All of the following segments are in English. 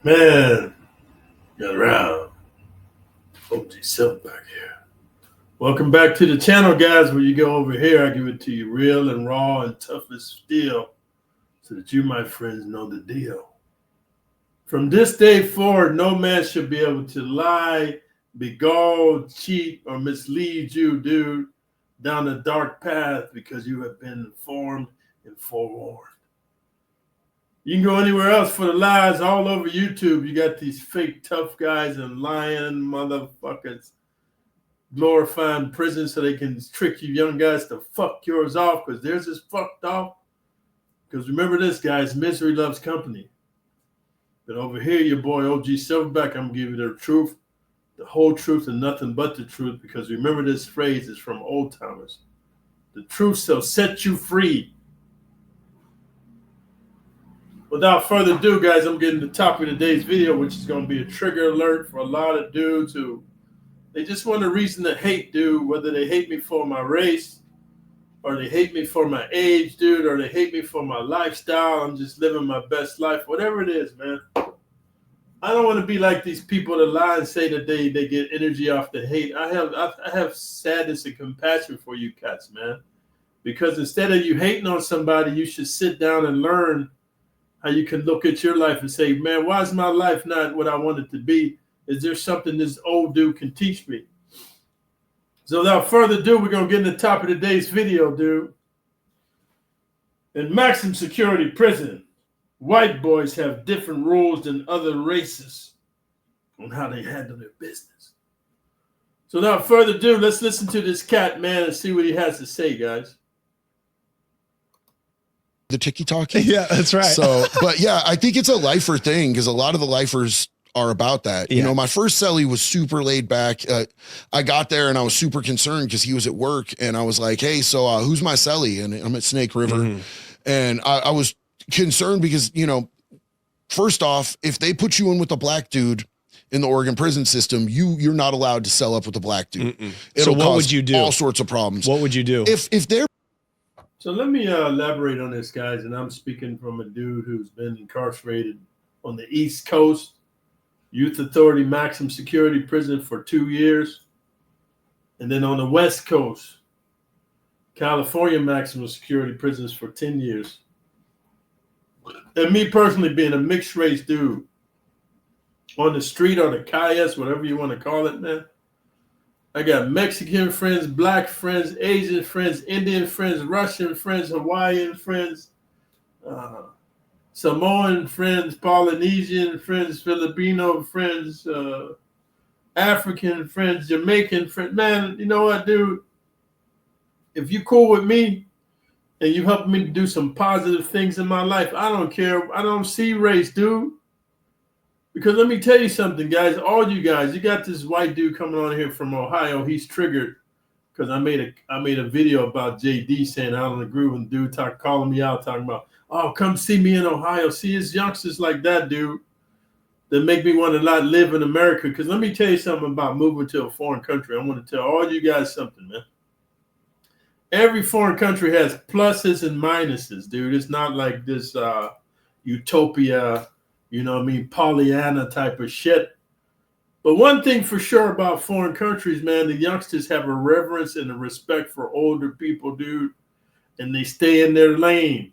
Man, got around. OG Silk back here. Welcome back to the channel, guys. Where you go over here, I give it to you real and raw and tough as steel so that you, my friends, know the deal. From this day forward, no man should be able to lie, beguile, cheat, or mislead you, dude, down a dark path because you have been informed and forewarned. You can go anywhere else for the lies all over YouTube. You got these fake tough guys and lying motherfuckers glorifying prison so they can trick you young guys to fuck yours off because theirs is fucked off. Because remember this, guys, misery loves company. But over here, your boy OG Silverback, I'm going to give you the truth, the whole truth, and nothing but the truth. Because remember, this phrase is from old timers. The truth shall set you free. Without further ado, guys, I'm getting to the topic of today's video, which is going to be a trigger alert for a lot of dudes who they just want a reason to hate, dude, whether they hate me for my race or they hate me for my age, dude, or they hate me for my lifestyle. I'm just living my best life, whatever it is, man. I don't want to be like these people that lie and say that they get energy off the hate. I have sadness and compassion for you cats, man, because instead of you hating on somebody, you should sit down and learn how you can look at your life and say, man, why is my life not what I want it to be? Is there something this old dude can teach me? So without further ado, we're going to get in the top of today's video, dude. In maximum security prison, white boys have different rules than other races on how they handle their business. So without further ado, let's listen to this cat, man, and see what he has to say, guys. The ticky-tacky. Yeah, that's right. So, but yeah, I think it's a lifer thing because a lot of the lifers are about that. You know, my first cellie was super laid back. I got there and I was super concerned because he was at work and I was like, hey, so who's my cellie? And I'm at Snake River. And I was concerned because, you know, first off, if they put you in with a black dude in the Oregon prison system, you're not allowed to cell up with a black dude. So what would you do? All sorts of problems. What would you do? If they're So let me elaborate on this, guys. And I'm speaking from a dude who's been incarcerated on the East Coast, Youth Authority maximum security prison for 2 years. And then on the West Coast, California maximum security prisons for 10 years. And me personally being a mixed race dude on the street or the calles, whatever you want to call it, man. I got Mexican friends, black friends, Asian friends, Indian friends, Russian friends, Hawaiian friends, Samoan friends, Polynesian friends, Filipino friends, African friends, Jamaican friends. Man, you know what, dude? If you cool with me and you help me to do some positive things in my life, I don't care. I don't see race, dude. Because let me tell you something, guys. All you guys, you got this white dude coming on here from Ohio. He's triggered because I made a video about JD saying I don't agree with the dude calling me out, talking about, oh, come see me in Ohio. See, it's youngsters like that, dude, that make me want to not live in America. Because let me tell you something about moving to a foreign country. I want to tell all you guys something, man. Every foreign country has pluses and minuses, dude. It's not like this utopia, you know what I mean, Pollyanna type of shit. But one thing for sure about foreign countries, man, the youngsters have a reverence and a respect for older people, dude, and they stay in their lane.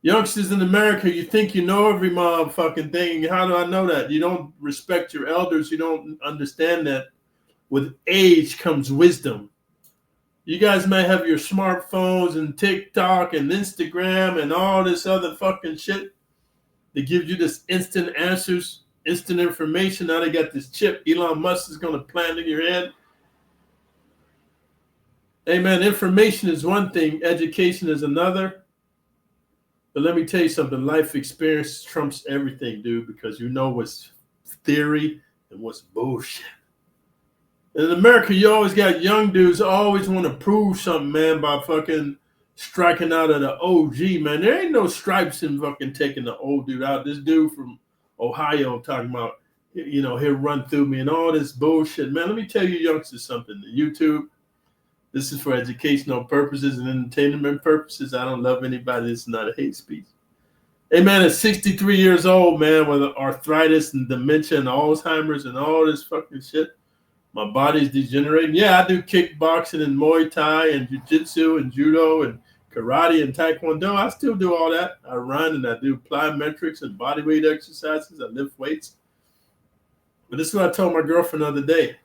Youngsters in America, you think you know every motherfucking thing. How do I know that? You don't respect your elders. You don't understand that with age comes wisdom. You guys may have your smartphones and TikTok and Instagram and all this other fucking shit. They give you this instant answers, instant information. Now they got this chip Elon Musk is going to plant in your head. Hey, man, information is one thing. Education is another. But let me tell you something. Life experience trumps everything, dude, because you know what's theory and what's bullshit. In America, you always got young dudes always want to prove something, man, by fucking striking out at the OG, man. There ain't no stripes in fucking taking the old dude out. This dude from Ohio talking about, you know, he'll run through me and all this bullshit. Man, let me tell you youngsters something. The YouTube, this is for educational purposes and entertainment purposes. I don't love anybody. This is not a hate speech. Hey, man, at 63 years old, man, with arthritis and dementia and Alzheimer's and all this fucking shit, my body's degenerating. Yeah, I do kickboxing and Muay Thai and jiu-jitsu and judo and karate and taekwondo. I still do all that. I run and I do plyometrics and bodyweight exercises. I lift weights. But this is what I told my girlfriend the other day.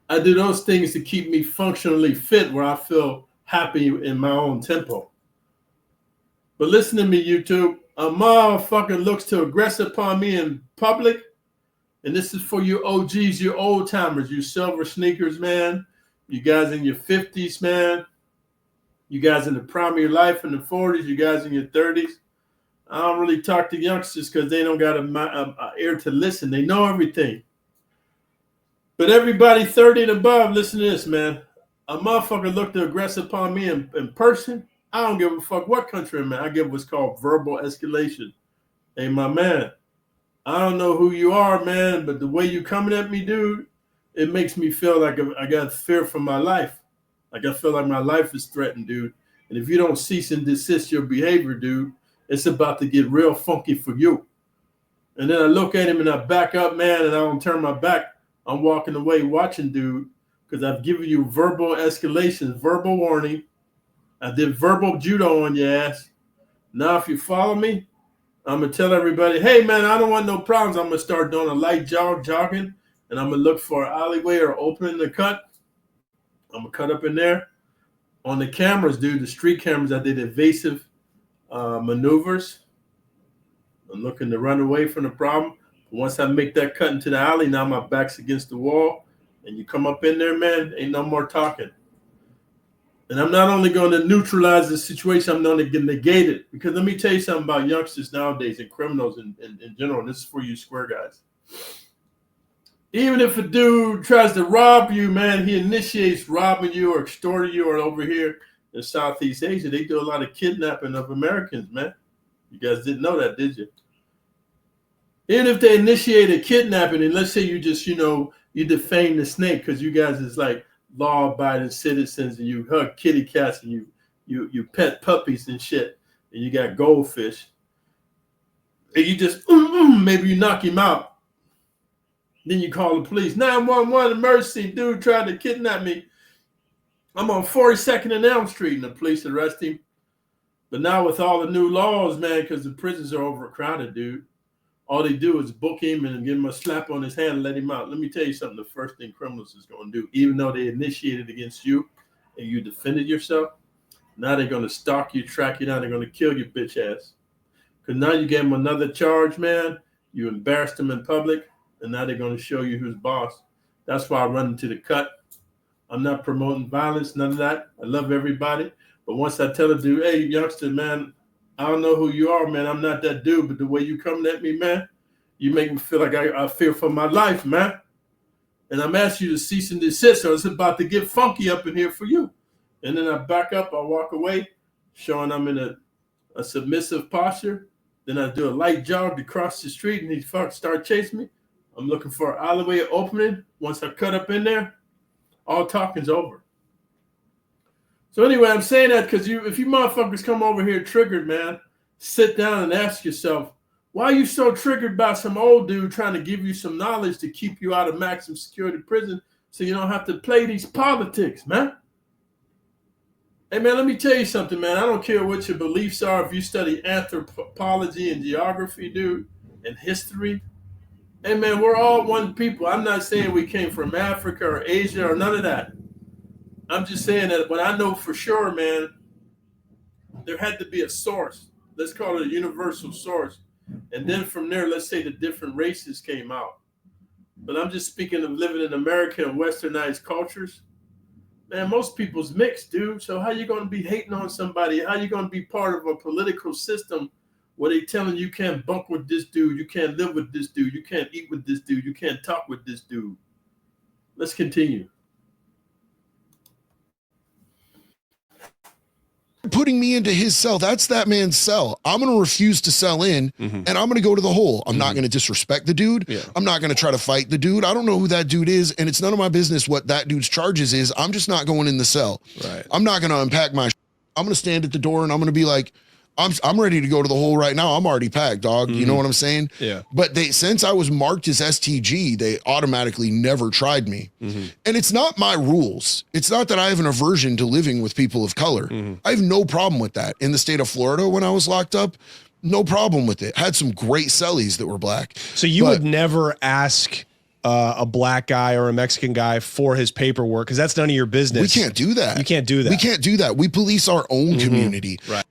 I do those things to keep me functionally fit where I feel happy in my own tempo. But listen to me, YouTube. A motherfucker looks to aggress upon me in public. And this is for you OGs, you old timers, you silver sneakers, man. You guys in your 50s, man. You guys in the prime of your life in the 40s. You guys in your 30s. I don't really talk to youngsters because they don't got an ear to listen. They know everything. But everybody 30 and above, listen to this, man. A motherfucker look to aggress upon me in person. I don't give a fuck what country I'm in. I give what's called verbal escalation. Hey, my man, I don't know who you are, man, but the way you coming at me, dude, it makes me feel like I got fear for my life. Like I feel like my life is threatened, dude. And if you don't cease and desist your behavior, dude, it's about to get real funky for you. And then I look at him and I back up, man, and I don't turn my back. I'm walking away watching, dude, because I've given you verbal escalation, verbal warning. I did verbal judo on your ass. Now, if you follow me, I'm going to tell everybody, hey, man, I don't want no problems. I'm going to start doing a light jogging, and I'm going to look for an alleyway or opening the cut. I'm going to cut up in there. On the cameras, dude, the street cameras, I did evasive maneuvers. I'm looking to run away from the problem. Once I make that cut into the alley, now my back's against the wall, and you come up in there, man, ain't no more talking. And I'm not only going to neutralize the situation, I'm going to negate it. Because let me tell you something about youngsters nowadays and criminals in general, and this is for you square guys. Even if a dude tries to rob you, man, he initiates robbing you or extorting you, or over here in Southeast Asia, they do a lot of kidnapping of Americans, man. You guys didn't know that, did you? Even if they initiate a kidnapping, and let's say you just, you defame the snake because you guys is like law-abiding citizens and you hug kitty cats and you pet puppies and shit, and you got goldfish, and you just, maybe you knock him out. Then you call the police, 911 emergency, dude tried to kidnap me. I'm on 42nd and Elm Street, and the police arrest him. But now with all the new laws, man, because the prisons are overcrowded, dude, all they do is book him and give him a slap on his hand and let him out. Let me tell you something, the first thing criminals is going to do, even though they initiated against you and you defended yourself, now they're going to stalk you, track you down, they're going to kill your bitch ass. Because now you gave them another charge, man. You embarrassed them in public, and now they're going to show you who's boss. That's why I run into the cut. I'm not promoting violence, none of that. I love everybody. But once I tell a dude, hey, youngster, man, I don't know who you are, man. I'm not that dude, but the way you coming at me, man, you make me feel like I fear for my life, man. And I'm asking you to cease and desist, or it's about to get funky up in here for you. And then I back up, I walk away, showing I'm in a submissive posture. Then I do a light jog to cross the street, and he start chasing me. I'm looking for an alleyway opening. Once I cut up in there, all talking's over. So anyway, I'm saying that because if you motherfuckers come over here triggered, man, sit down and ask yourself, why are you so triggered by some old dude trying to give you some knowledge to keep you out of maximum security prison so you don't have to play these politics, man? Hey, man, let me tell you something, man. I don't care what your beliefs are. If you study anthropology and geography, dude, and history, hey, man, we're all one people. I'm not saying we came from Africa or Asia or none of that. I'm just saying that what I know for sure, man, there had to be a source. Let's call it a universal source. And then from there, let's say the different races came out. But I'm just speaking of living in America and westernized cultures. Man, most people's mixed, dude. So how you going to be hating on somebody? How you going to be part of a political system where they telling you can't bunk with this dude, you can't live with this dude, you can't eat with this dude, you can't talk with this dude? Let's continue. Putting me into his cell, that's that man's cell. I'm going to refuse to sell in, and I'm going to go to the hole. I'm not going to disrespect the dude. Yeah. I'm not going to try to fight the dude. I don't know who that dude is, and it's none of my business what that dude's charges is. I'm just not going in the cell. Right. I'm not going to unpack my I'm going to stand at the door, and I'm going to be like, I'm ready to go to the hole right now. I'm already packed, dog. You know what I'm saying? Yeah. But since I was marked as STG, they automatically never tried me. And it's not my rules. It's not that I have an aversion to living with people of color. I have no problem with that. In the state of Florida, when I was locked up, no problem with it. Had some great cellies that were black. So you would never ask a black guy or a Mexican guy for his paperwork because that's none of your business. We can't do that. You can't do that. We can't do that. We police our own community. Right.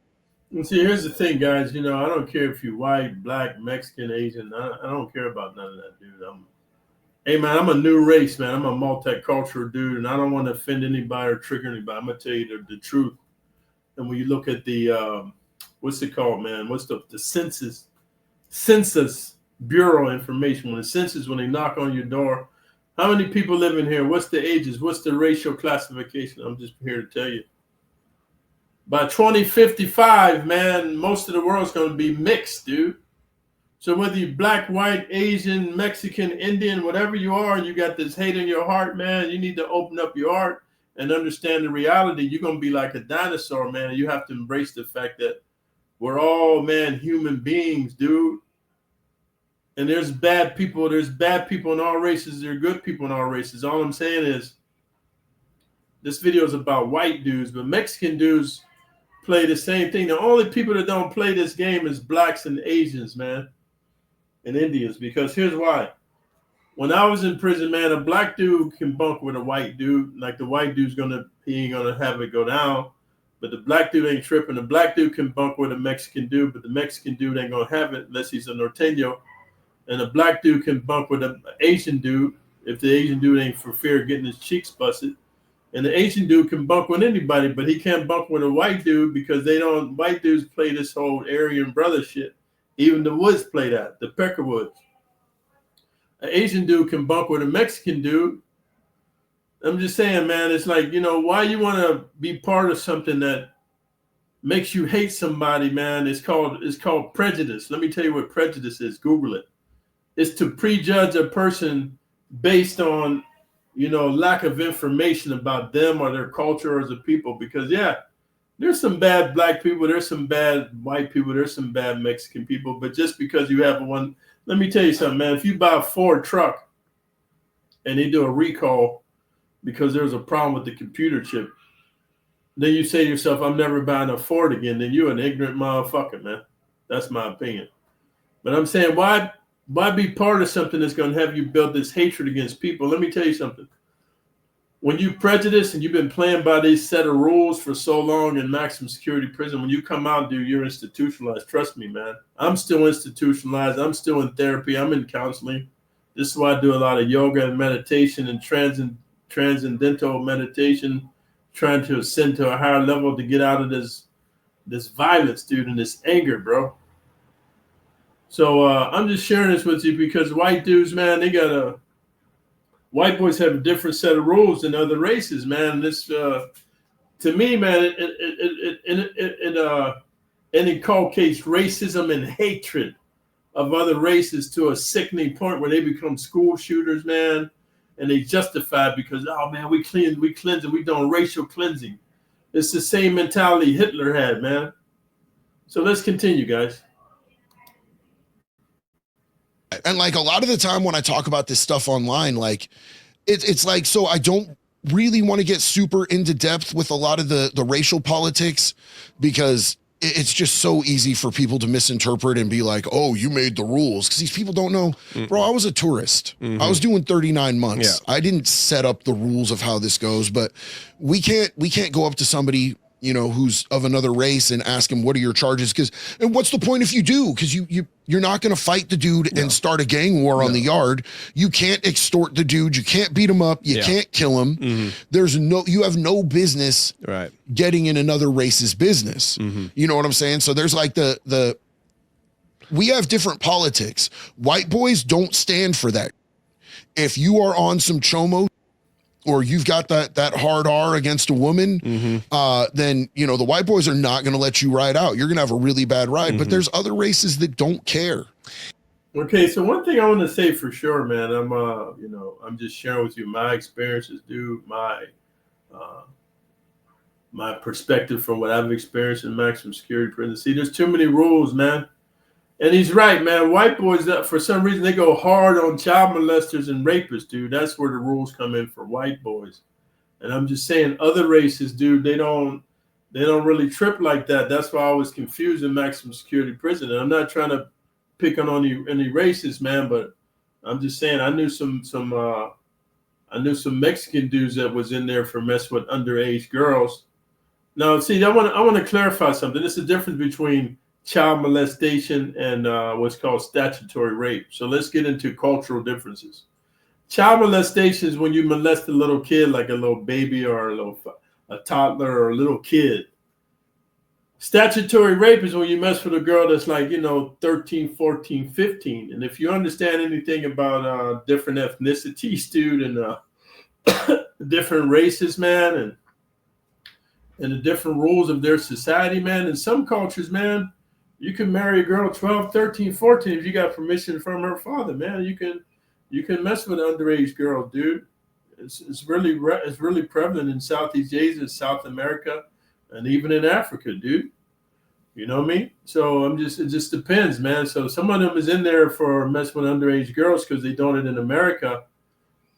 Well, see, here's the thing, guys. You know, I don't care if you're white, black, Mexican, Asian. I don't care about none of that, dude. Hey, man, I'm a new race, man. I'm a multicultural dude, and I don't want to offend anybody or trigger anybody. I'm going to tell you the truth. And when you look at the, what's it called, man? What's the Census Bureau information. When the census, when they knock on your door, how many people live in here? What's the ages? What's the racial classification? I'm just here to tell you. By 2055, man, most of the world's going to be mixed, dude. So whether you're black, white, Asian, Mexican, Indian, whatever you are, and you got this hate in your heart, man, you need to open up your heart and understand the reality. You're going to be like a dinosaur, man. You have to embrace the fact that we're all, man, human beings, dude. And there's bad people. There's bad people in all races. There are good people in all races. All I'm saying is this video is about white dudes, but Mexican dudes play the same thing. The only people that don't play this game is blacks and Asians, man, and Indians, because here's why. When I was in prison, man, a black dude can bunk with a white dude. Like the white dude's he ain't gonna have it go down, but the black dude ain't tripping. The black dude can bunk with a Mexican dude, but the Mexican dude ain't gonna have it unless he's a norteño. And a black dude can bunk with an Asian dude if the Asian dude ain't for fear of getting his cheeks busted. And the Asian dude can bunk with anybody, but he can't bunk with a white dude because white dudes play this whole Aryan brother shit. Even the Woods play that, the Peckerwoods. An Asian dude can bunk with a Mexican dude. I'm just saying, man, it's like, you know, why you want to be part of something that makes you hate somebody, man? It's called prejudice. Let me tell you what prejudice is. Google it. It's to prejudge a person based on, you know, lack of information about them or their culture as a people. Because, yeah, there's some bad black people. There's some bad white people. There's some bad Mexican people. But just because you have one, let me tell you something, man. If you buy a Ford truck and they do a recall because there's a problem with the computer chip, then you say to yourself, I'm never buying a Ford again. Then you're an ignorant motherfucker, man. That's my opinion. But I'm saying, why be part of something that's going to have you build this hatred against people? Let me tell you something. When you prejudice and you've been playing by these set of rules for so long in maximum security prison, when you come out, dude, you're institutionalized. Trust me, man. I'm still institutionalized. I'm still in therapy. I'm in counseling. This is why I do a lot of yoga and meditation and transcendental meditation, trying to ascend to a higher level to get out of this violence, dude, and this anger, bro. So I'm just sharing this with you because white dudes, man, white boys have a different set of rules than other races, man. This, to me, man, it inculcates racism and hatred of other races to a sickening point where they become school shooters, man, and they justify it because, oh man, we cleanse, and we doing racial cleansing. It's the same mentality Hitler had, man. So let's continue, guys. And like a lot of the time when I talk about this stuff online, like it's like, so I don't really want to get super into depth with a lot of the racial politics because it's just so easy for people to misinterpret and be like, oh, you made the rules. Because these people don't know, bro, I was a tourist. I was doing 39 months. Yeah. I didn't set up the rules of how this goes, but we can't go up to somebody, you know, who's of another race and ask him, what are your charges? And what's the point if you do? Because you're not going to fight the dude and start a gang war on the yard. You can't extort the dude. You can't beat him up. You can't kill him. You have no business getting in another race's business. You know what I'm saying? So there's like we have different politics. White boys don't stand for that. If you are on some chomo or you've got that hard R against a woman, then, you know, the white boys are not going to let you ride out. You're going to have a really bad ride, but there's other races that don't care. Okay. So one thing I want to say for sure, man, I'm just sharing with you my experiences, dude, my perspective from what I've experienced in maximum security prison. See, there's too many rules, man. And he's right, man. White boys, that for some reason, they go hard on child molesters and rapists, dude. That's where the rules come in for white boys. And I'm just saying, other races, dude, they don't really trip like that. That's why I was confused in maximum security prison. And I'm not trying to pick on any races, man, but I'm just saying I knew some Mexican dudes that was in there for messing with underage girls. Now, see, I want to clarify something. There's a difference between child molestation and what's called statutory rape. So let's get into cultural differences. Child molestation is when you molest a little kid, like a little baby or a toddler or a little kid. Statutory rape is when you mess with a girl that's like, 13, 14, 15. And if you understand anything about different ethnicities, dude, and different races, man, and the different rules of their society, man, in some cultures, man, you can marry a girl 12, 13, 14 if you got permission from her father, man. You can mess with underage girls, dude. It's really prevalent in Southeast Asia, South America, and even in Africa, dude. You know what I mean? So it just depends, man. So some of them is in there for messing with underage girls because they doing it in America,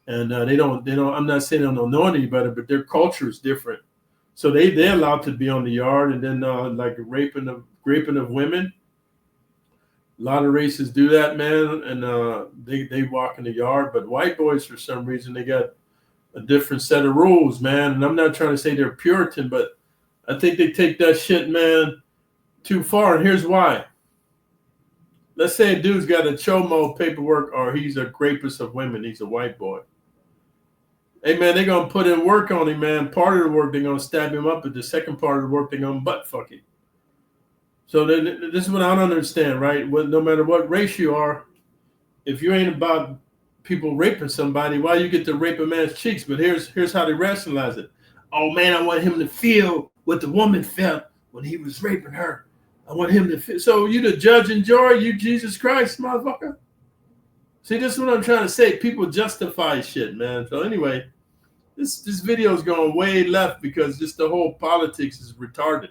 and they don't. I'm not saying they don't know any better, but their culture is different. So they're allowed to be on the yard, and then like raping of women. A lot of races do that, man, and they walk in the yard. But white boys, for some reason, they got a different set of rules, man. And I'm not trying to say they're Puritan, but I think they take that shit, man, too far. And here's why. Let's say a dude's got a chomo paperwork or he's a rapist of women. He's a white boy. Hey, man, they're going to put in work on him, man. Part of the work, they're going to stab him up, but the second part of the work, they're going to butt fuck him. So then, this is what I don't understand, right? No matter what race you are, if you ain't about people raping somebody, why you get to rape a man's cheeks? But here's how they rationalize it. Oh, man, I want him to feel what the woman felt when he was raping her. I want him to feel. So you the judge and jury, you Jesus Christ, motherfucker. See, this is what I'm trying to say. People justify shit, man. So anyway, this video is going way left because just the whole politics is retarded.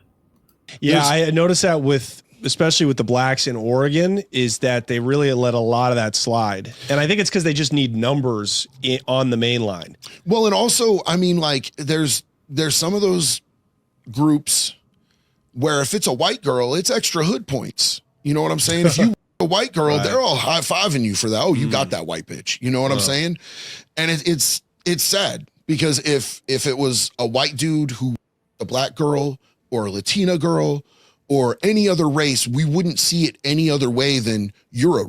Yeah, I noticed that especially with the blacks in Oregon, is that they really let a lot of that slide. And I think it's because they just need numbers on the main line. Well, and also, I mean, like there's some of those groups where if it's a white girl, it's extra hood points. You know what I'm saying? If you a white girl, right, they're all high-fiving you for that. Oh, you got that white bitch. You know what I'm saying? And it's sad because if it was a white dude who a black girl or a Latina girl or any other race, we wouldn't see it any other way than you're a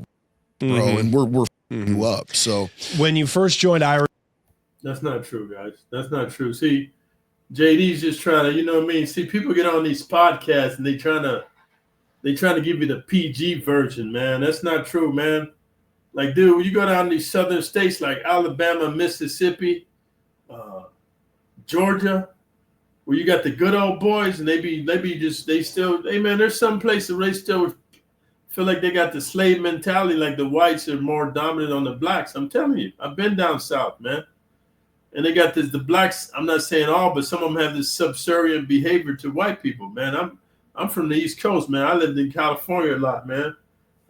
bro, and we're you up. So when you first joined Irish, that's not true, guys. That's not true. See, JD's just trying to, you know what I mean? See, people get on these podcasts and they trying to give you the PG version, man. That's not true, man. Like, dude, when you go down these southern states like Alabama, Mississippi, Georgia, where you got the good old boys and hey man, there's some places where they still feel like they got the slave mentality, like the whites are more dominant on the blacks. I'm telling you, I've been down south, man. And they got the blacks, I'm not saying all, but some of them have this subservient behavior to white people, man. I'm from the East Coast, man. I lived in California a lot, man.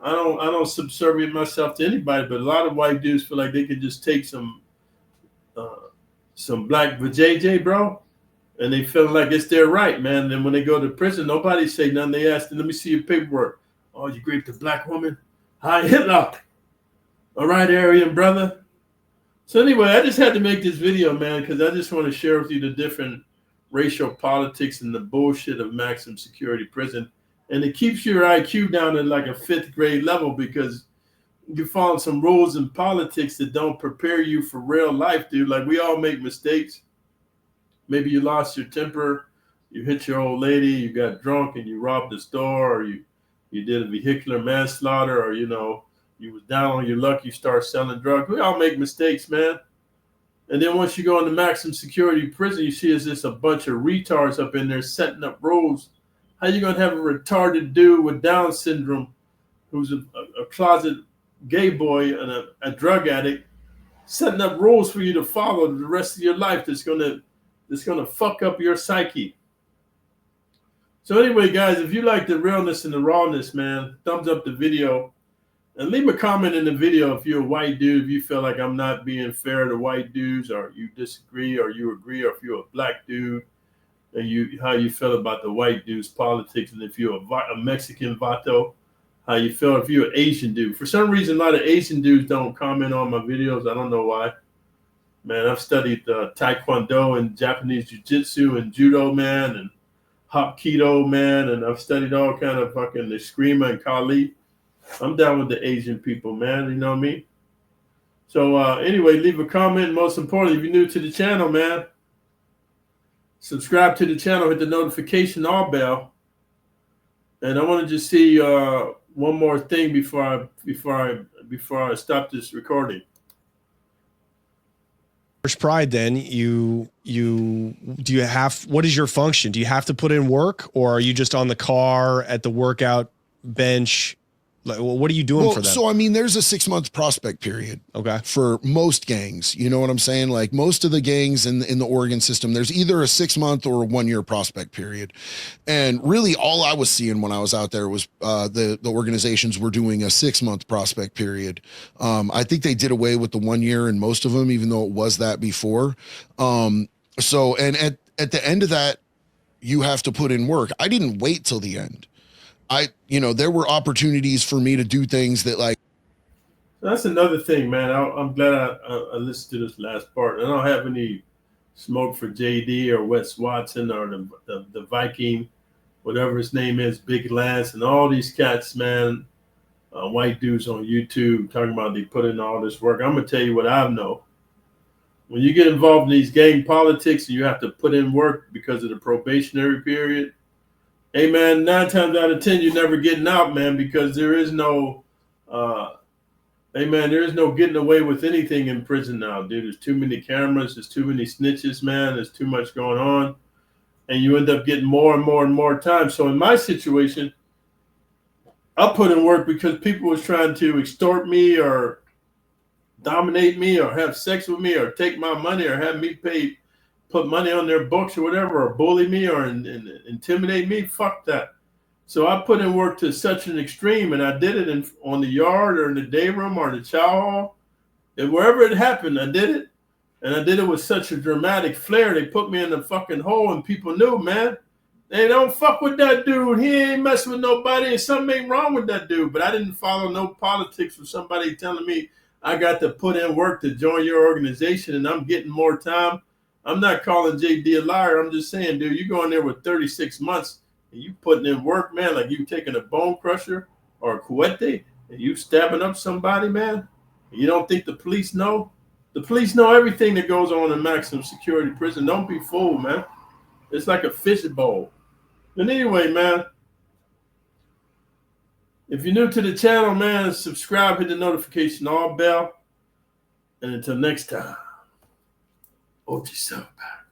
I don't subservient myself to anybody, but a lot of white dudes feel like they could just take some black vajayjay, bro, and they feel like it's their right, man. And then when they go to prison, nobody say nothing. They ask them, let me see your paperwork. Oh, you raped a black woman? Hi, Hitler. All right, Aryan brother. So anyway, I just had to make this video, man, because I just want to share with you the different racial politics and the bullshit of maximum security prison. And it keeps your IQ down at like a 5th grade level because you follow some rules and politics that don't prepare you for real life, dude. Like, we all make mistakes. Maybe you lost your temper, you hit your old lady, you got drunk and you robbed the store, or you did a vehicular manslaughter, or, you was down on your luck, you start selling drugs. We all make mistakes, man. And then once you go into maximum security prison, you see it's just a bunch of retards up in there setting up rules. How you going to have a retarded dude with Down syndrome who's a closet gay boy and a drug addict setting up rules for you to follow the rest of your life that's going to fuck up your psyche? So anyway, guys, if you like the realness and the rawness, man, thumbs up the video. And leave a comment in the video if you're a white dude, if you feel like I'm not being fair to white dudes, or you disagree, or you agree, or if you're a black dude, and how you feel about the white dude's politics, and if you're a Mexican vato, how you feel if you're an Asian dude. For some reason, a lot of Asian dudes don't comment on my videos. I don't know why. Man, I've studied Taekwondo and Japanese Jiu-Jitsu and Judo, man, and Hapkido, man, and I've studied all kind of fucking Eskrima and Kali. I'm down with the Asian people, man. You know what I mean? So anyway, leave a comment. Most importantly, if you're new to the channel, man, subscribe to the channel, hit the notification all bell. And I want to just see one more thing before I stop this recording. First Pride, then what is your function? Do you have to put in work, or are you just on the car at the workout bench? Like, well, what are you doing for that? So, I mean, there's a 6-month prospect period. Okay. For most gangs, you know what I'm saying? Like most of the gangs in the Oregon system, there's either a 6-month or a 1-year prospect period. And really all I was seeing when I was out there was the organizations were doing a 6-month prospect period. I think they did away with the 1 year in most of them, even though it was that before. So, and at the end of that, you have to put in work. I didn't wait till the end. There were opportunities for me to do things that, like. That's another thing, man. I'm glad I listened to this last part. I don't have any smoke for JD or Wes Watson or the Viking, whatever his name is, Big Lance, and all these cats, man, white dudes on YouTube talking about they put in all this work. I'm going to tell you what I know. When you get involved in these gang politics, you have to put in work because of the probationary period. Hey, man, 9 times out of 10, you're never getting out, man, because there is no, there is no getting away with anything in prison now, dude. There's too many cameras. There's too many snitches, man. There's too much going on. And you end up getting more and more and more time. So in my situation, I put in work because people was trying to extort me or dominate me or have sex with me or take my money or have me put money on their books or whatever, or bully me or intimidate me. Fuck that. So I put in work to such an extreme, and I did it on the yard or in the day room or in the chow hall. And wherever it happened, I did it. And I did it with such a dramatic flair. They put me in the fucking hole, and people knew, man. They don't fuck with that dude. He ain't messing with nobody, and something ain't wrong with that dude. But I didn't follow no politics with somebody telling me I got to put in work to join your organization, and I'm getting more time. I'm not calling JD a liar. I'm just saying, dude, you going there with 36 months and you putting in work, man, like you taking a bone crusher or a cohete and you stabbing up somebody, man. You don't think the police know? The police know everything that goes on in maximum security prison. Don't be fooled, man. It's like a fish bowl. But anyway, man, if you're new to the channel, man, subscribe, hit the notification all bell. And until next time. Hold yourself back.